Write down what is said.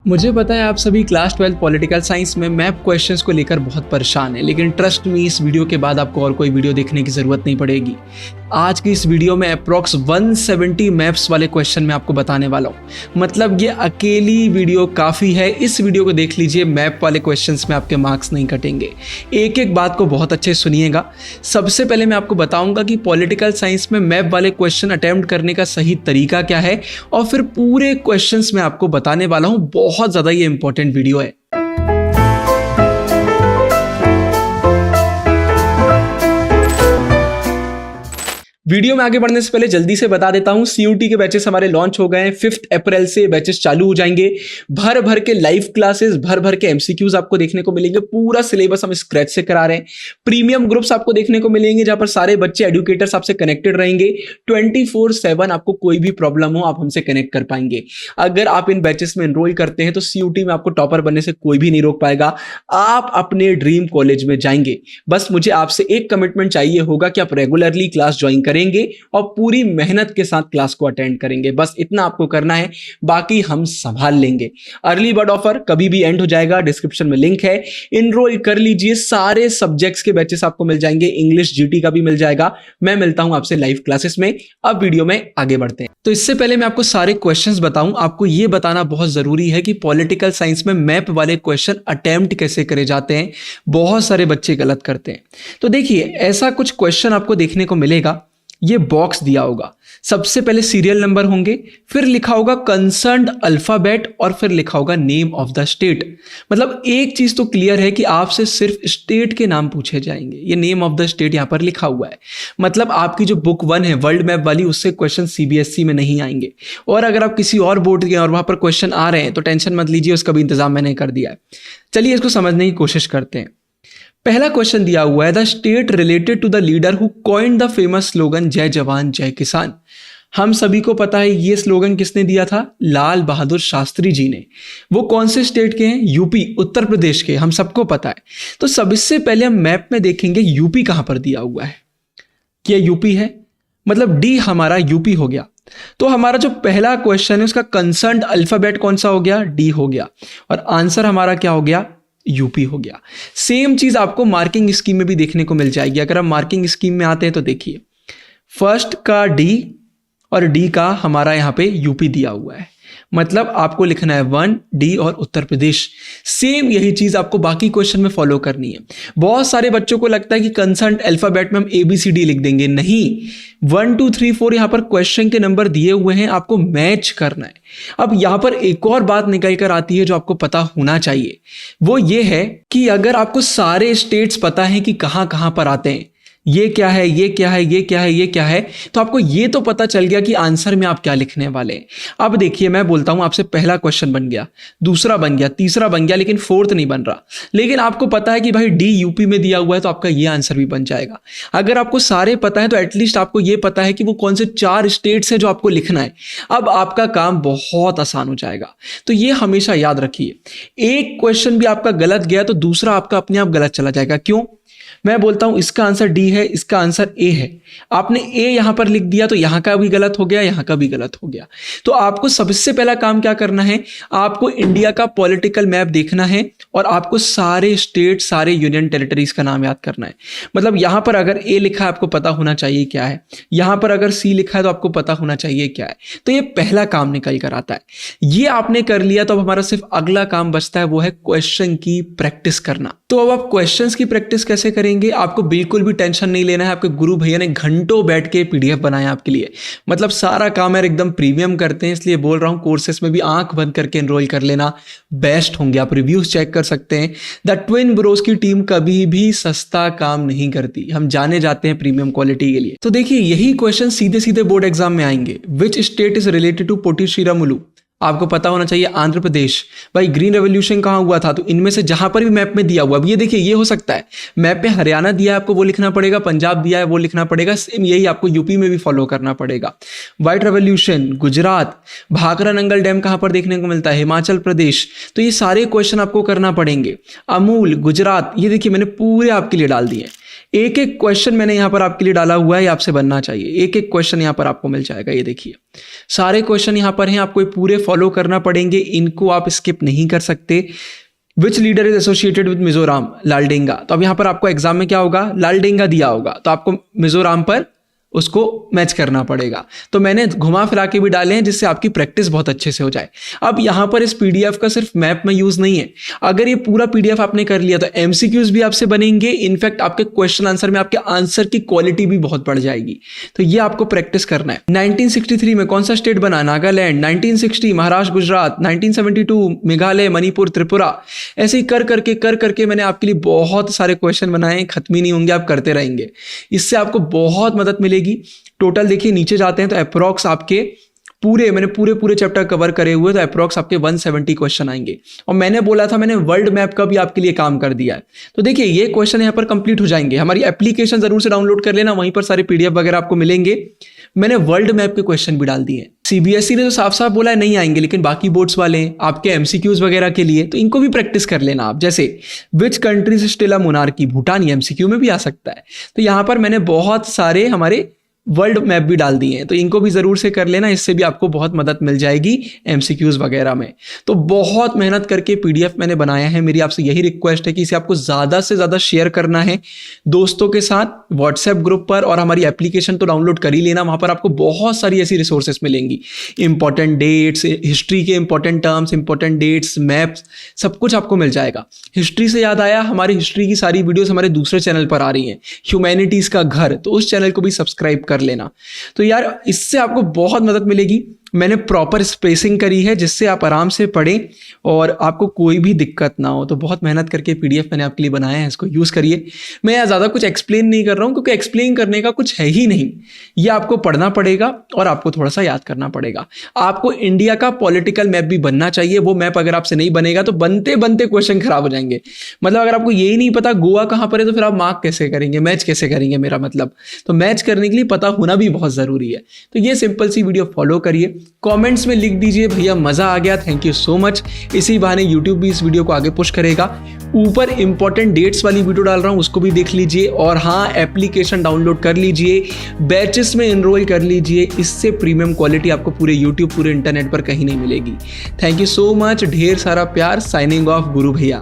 मुझे पता है आप सभी क्लास 12 पॉलिटिकल साइंस में मैप क्वेश्चंस को लेकर बहुत परेशान हैं, लेकिन ट्रस्ट मी, इस वीडियो के बाद आपको और कोई वीडियो देखने की ज़रूरत नहीं पड़ेगी। आज की इस वीडियो में अप्रॉक्स 170 मैप्स वाले क्वेश्चन मैं आपको बताने वाला हूँ। मतलब ये अकेली वीडियो काफ़ी है। इस वीडियो को देख लीजिए, मैप वाले क्वेश्चंस में आपके मार्क्स नहीं कटेंगे। एक एक बात को बहुत अच्छे से सुनिएगा। सबसे पहले मैं आपको बताऊंगा कि पॉलिटिकल साइंस में मैप वाले क्वेश्चन अटेम्प्ट करने का सही तरीका क्या है, और फिर पूरे क्वेश्चंस में आपको बताने वाला हूँ। बहुत ज़्यादा ये इंपॉर्टेंट वीडियो है। वीडियो में आगे बढ़ने से पहले जल्दी से बता देता हूं, सीयूटी के बैचेस हमारे लॉन्च हो गए हैं। 5 अप्रैल से बैचेस चालू हो जाएंगे। भर भर के लाइव क्लासेस, भर भर के एमसीक्यूज आपको देखने को मिलेंगे। पूरा सिलेबस हम स्क्रैच से करा रहे हैं। प्रीमियम ग्रुप्स आपको देखने को मिलेंगे, जहां पर सारे बच्चे एडुकेटर्स आपसे कनेक्टेड रहेंगे। 24/7 आपको कोई भी प्रॉब्लम हो, आप हमसे कनेक्ट कर पाएंगे। अगर आप इन बैचेस में एनरोल करते हैं तो सीयूटी में आपको टॉपर बनने से कोई भी नहीं रोक पाएगा। आप अपने ड्रीम कॉलेज में जाएंगे। बस मुझे आपसे एक कमिटमेंट चाहिए होगा कि आप रेगुलरली क्लास ज्वाइन करेंगे और पूरी मेहनत के साथ क्लास को अटेंड करेंगे। बस इतना आपको करना है, बाकी हम संभाल लेंगे। अर्ली बर्ड ऑफर कभी भी एंड हो जाएगा। डिस्क्रिप्शन में लिंक है, इनरोल कर लीजिए। सारे सब्जेक्ट्स के बैचेस आपको मिल जाएंगे। इंग्लिश जीटी का भी मिल जाएगा। मैं मिलता हूं आपसे लाइव क्लासेस में। अब वीडियो में आगे बढ़ते हैं। तो इससे पहले मैं आपको सारे क्वेश्चंस बताऊं, आपको यह बताना बहुत जरूरी है कि पॉलिटिकल साइंस में मैप वाले क्वेश्चन अटेम्प्ट कैसे करे जाते हैं। बहुत सारे बच्चे गलत करते हैं। तो देखिए, ऐसा कुछ क्वेश्चन आपको देखने को मिलेगा। ये बॉक्स दिया होगा, सबसे पहले सीरियल नंबर होंगे, फिर लिखा होगा कंसर्न्ड अल्फाबेट, और फिर लिखा होगा नेम ऑफ द स्टेट। मतलब एक चीज तो क्लियर है कि आपसे सिर्फ स्टेट के नाम पूछे जाएंगे। ये नेम ऑफ द स्टेट यहां पर लिखा हुआ है। मतलब आपकी जो बुक 1 है वर्ल्ड मैप वाली, उससे क्वेश्चन सीबीएसई में नहीं आएंगे। और अगर आप किसी और बोर्ड के और वहां पर क्वेश्चन आ रहे हैं तो टेंशन मत लीजिए, उसका भी इंतजाम मैंने कर दिया है। चलिए इसको समझने की कोशिश करते हैं। पहला क्वेश्चन दिया हुआ है, the state related to the leader who coined the famous slogan जय जवान जय किसान। हम सभी को पता है ये स्लोगन किसने दिया था? लाल बहादुर शास्त्री जी ने। वो कौन से स्टेट के हैं? यूपी, उत्तर प्रदेश के, हम सबको पता है। तो सबसे पहले हम मैप में देखेंगे यूपी कहां पर दिया हुआ है। क्या यूपी है? मतलब डी हमारा यूपी हो गया। तो हमारा जो पहला क्वेश्चन है उसका कंसर्न्ड अल्फाबेट कौन सा हो गया? डी हो गया। और आंसर हमारा क्या हो गया? यूपी हो गया। सेम चीज आपको मार्किंग स्कीम में भी देखने को मिल जाएगी। अगर हम मार्किंग स्कीम में आते हैं तो देखिए, फर्स्ट का डी और डी का हमारा यहां पे यूपी दिया हुआ है। मतलब आपको लिखना है 1 डी और उत्तर प्रदेश। सेम यही चीज आपको बाकी क्वेश्चन में फॉलो करनी है। बहुत सारे बच्चों को लगता है कि कंसर्न्ड अल्फाबेट में हम ABCD लिख देंगे। नहीं, 1 2 3 4 यहां पर क्वेश्चन के नंबर दिए हुए हैं, आपको मैच करना है। अब यहां पर एक और बात निकल कर आती है जो आपको पता होना चाहिए। वो ये है कि अगर आपको सारे स्टेट्स पता है कि कहां कहां पर आते हैं, ये क्या है, ये क्या है, ये क्या है, ये क्या है, तो आपको ये तो पता चल गया कि आंसर में आप क्या लिखने वाले हैं। अब देखिए, मैं बोलता हूं आपसे, पहला क्वेश्चन बन गया, दूसरा बन गया, तीसरा बन गया, लेकिन फोर्थ नहीं बन रहा। लेकिन आपको पता है कि भाई डी यूपी में दिया हुआ है, तो आपका ये आंसर भी बन जाएगा। अगर आपको सारे पता है तो एटलीस्ट आपको ये पता है कि वो कौन से 4 स्टेट्स हैं जो आपको लिखना है। अब आपका काम बहुत आसान हो जाएगा। तो ये हमेशा याद रखिए, एक क्वेश्चन भी आपका गलत गया तो दूसरा आपका अपने आप गलत चला जाएगा। क्यों? मैं बोलता हूं इसका आंसर डी है, इसका आंसर ए है। आपने ए यहां पर लिख दिया तो यहां का भी गलत हो गया, यहां का भी गलत हो गया। तो आपको सबसे पहला काम क्या करना है? आपको इंडिया का पॉलिटिकल मैप देखना है और आपको सारे स्टेट, सारे यूनियन टेरिटरीज का नाम याद करना है। मतलब यहां पर अगर ए लिखा है, आपको पता होना चाहिए क्या है। यहां पर अगर सी लिखा है तो आपको पता होना चाहिए क्या है। तो ये पहला काम निकल कर आता है। ये आपने कर लिया तो अब हमारा सिर्फ अगला काम बचता है, वो है क्वेश्चन की प्रैक्टिस करना। तो अब आप क्वेश्चंस की प्रैक्टिस कैसे करेंगे? आपको बिल्कुल भी टेंशन नहीं लेना है। आपके गुरु भैया ने घंटों बैठ के PDF बनाया आपके लिए। मतलब सारा काम यार एकदम प्रीमियम करते हैं, इसलिए बोल रहा हूं कोर्सेस में भी आंख बंद करके एनरोल कर लेना, बेस्ट होंगे। आप रिव्यूज चेक कर सकते हैं। द ट्विन ब्रोस की टीम कभी भी सस्ता काम नहीं करती। हम जाने जाते हैं प्रीमियम क्वालिटी के लिए। तो देखिए, यही क्वेश्चन सीधे सीधे बोर्ड एग्जाम में आएंगे। Which state is related to Potti Sriramulu? आपको पता होना चाहिए आंध्र प्रदेश। भाई ग्रीन रेवोल्यूशन कहां हुआ था? तो इनमें से जहां पर भी मैप में दिया हुआ, अब ये देखिए, ये हो सकता है मैप में हरियाणा दिया है, आपको वो लिखना पड़ेगा। पंजाब दिया है, वो लिखना पड़ेगा। सेम यही आपको यूपी में भी फॉलो करना पड़ेगा। White revolution Gujarat, Bhakra Nangal dam कहां पर देखने को मिलता है? हिमाचल प्रदेश। तो ये सारे क्वेश्चन आपको करना पड़ेंगे। अमूल गुजरात, ये देखिए मैंने पूरे आपके लिए डाल दिए। एक एक क्वेश्चन मैंने यहाँ पर आपके लिए डाला हुआ है, ये आपसे बनना चाहिए। एक एक क्वेश्चन यहाँ पर आपको मिल जाएगा। ये देखिए सारे क्वेश्चन यहाँ पर हैं, आपको पूरे फॉलो करना पड़ेंगे, इनको आप स्किप नहीं कर सकते। Which leader is associated with Mizoram? Laldenga. तो अब यहाँ पर आपको एग्जाम में क्या होगा, लालडेंगा दिया होगा, तो आपको मिजोरम पर उसको मैच करना पड़ेगा। तो मैंने घुमा फिरा के भी डाले हैं जिससे आपकी प्रैक्टिस बहुत अच्छे से हो जाए। अब यहाँ पर इस पीडीएफ का सिर्फ मैप में यूज नहीं है, अगर ये पूरा पीडीएफ आपने कर लिया तो एमसीक्यूज भी आपसे बनेंगे, इनफैक्ट आपके क्वेश्चन आंसर में आपके आंसर की क्वालिटी भी बहुत बढ़ जाएगी। तो ये आपको प्रैक्टिस करना है। 1963 में कौन सा स्टेट बना? नागालैंड। 1960 महाराष्ट्र गुजरात। 1972 मेघालय मणिपुर त्रिपुरा। ऐसे ही कर करके मैंने आपके लिए बहुत सारे क्वेश्चन बनाए, खत्म ही नहीं होंगे, आप करते रहेंगे, इससे आपको बहुत मदद मिलेगी। टोटल देखिए नीचे जाते हैं तो अप्रोक्स आपके मैंने पूरे चैप्टर कवर करे हुए, तो अप्रोक्स आपके 170 क्वेश्चन आएंगे। और मैंने बोला था, मैंने वर्ल्ड मैप का भी आपके लिए काम कर दिया है। तो देखिए ये क्वेश्चन यहाँ पर कंप्लीट हो जाएंगे। हमारी एप्लीकेशन जरूर से डाउनलोड कर लेना, वहीं पर सारे पीडीएफ वगैरह आपको मिलेंगे। मैंने वर्ल्ड मैप के क्वेश्चन भी डाल दिए। सीबीएसई ने तो साफ साफ बोला है नहीं आएंगे, लेकिन बाकी बोर्ड्स वाले आपके एमसीक्यूज वगैरह के लिए, तो इनको भी प्रैक्टिस कर लेना आप। जैसे which countries still a monarchy? Bhutan, MCQ में भी आ सकता है। तो यहाँ पर मैंने बहुत सारे हमारे वर्ल्ड मैप भी डाल दिए हैं, तो इनको भी जरूर से कर लेना, इससे भी आपको बहुत मदद मिल जाएगी एमसीक्यूज वगैरह में। तो बहुत मेहनत करके पीडीएफ मैंने बनाया है। मेरी आपसे यही रिक्वेस्ट है कि इसे आपको ज्यादा से ज्यादा शेयर करना है दोस्तों के साथ, व्हाट्सएप ग्रुप पर, और हमारी एप्लीकेशन तो डाउनलोड कर ही लेना। वहां पर आपको बहुत सारी ऐसी रिसोर्सेस मिलेंगी, इंपॉर्टेंट डेट्स, हिस्ट्री के important terms, important dates, maps, सब कुछ आपको मिल जाएगा। हिस्ट्री से याद आया, हमारी हिस्ट्री की सारी वीडियोस हमारे दूसरे चैनल पर आ रही हैं, ह्यूमैनिटीज का घर, तो उस चैनल को भी सब्सक्राइब कर लेना। तो यार इससे आपको बहुत मदद मिलेगी। मैंने प्रॉपर स्पेसिंग करी है जिससे आप आराम से पढ़ें और आपको कोई भी दिक्कत ना हो। तो बहुत मेहनत करके पीडीएफ मैंने आपके लिए बनाया है, इसको यूज करिए। मैं यहाँ ज्यादा कुछ एक्सप्लेन नहीं कर रहा हूँ क्योंकि एक्सप्लेन करने का कुछ है ही नहीं, ये आपको पढ़ना पड़ेगा और आपको थोड़ा सा याद करना पड़ेगा। आपको इंडिया का पॉलिटिकल मैप भी बनना चाहिए, वो मैप अगर आपसे नहीं बनेगा तो बनते बनते क्वेश्चन खराब हो जाएंगे। मतलब अगर आपको यही नहीं पता गोवा कहाँ पर है तो फिर आप मार्क कैसे करेंगे, मैच कैसे करेंगे, मेरा मतलब। तो मैच करने के लिए पता होना भी बहुत जरूरी है। तो ये सिंपल सी वीडियो फॉलो करिए, कमेंट्स में लिख दीजिए भैया मजा आ गया, थैंक यू सो मच। इसी बहाने यूट्यूब भी इस वीडियो को आगे पुश करेगा। ऊपर इंपॉर्टेंट डेट्स वाली वीडियो डाल रहा हूं, उसको भी देख लीजिए। और हाँ, एप्लीकेशन डाउनलोड कर लीजिए, बैचेस में एनरोल कर लीजिए, इससे प्रीमियम क्वालिटी आपको पूरे यूट्यूब, पूरे इंटरनेट पर कहीं नहीं मिलेगी। थैंक यू सो मच, ढेर सारा प्यार। साइनिंग ऑफ, गुरु भैया।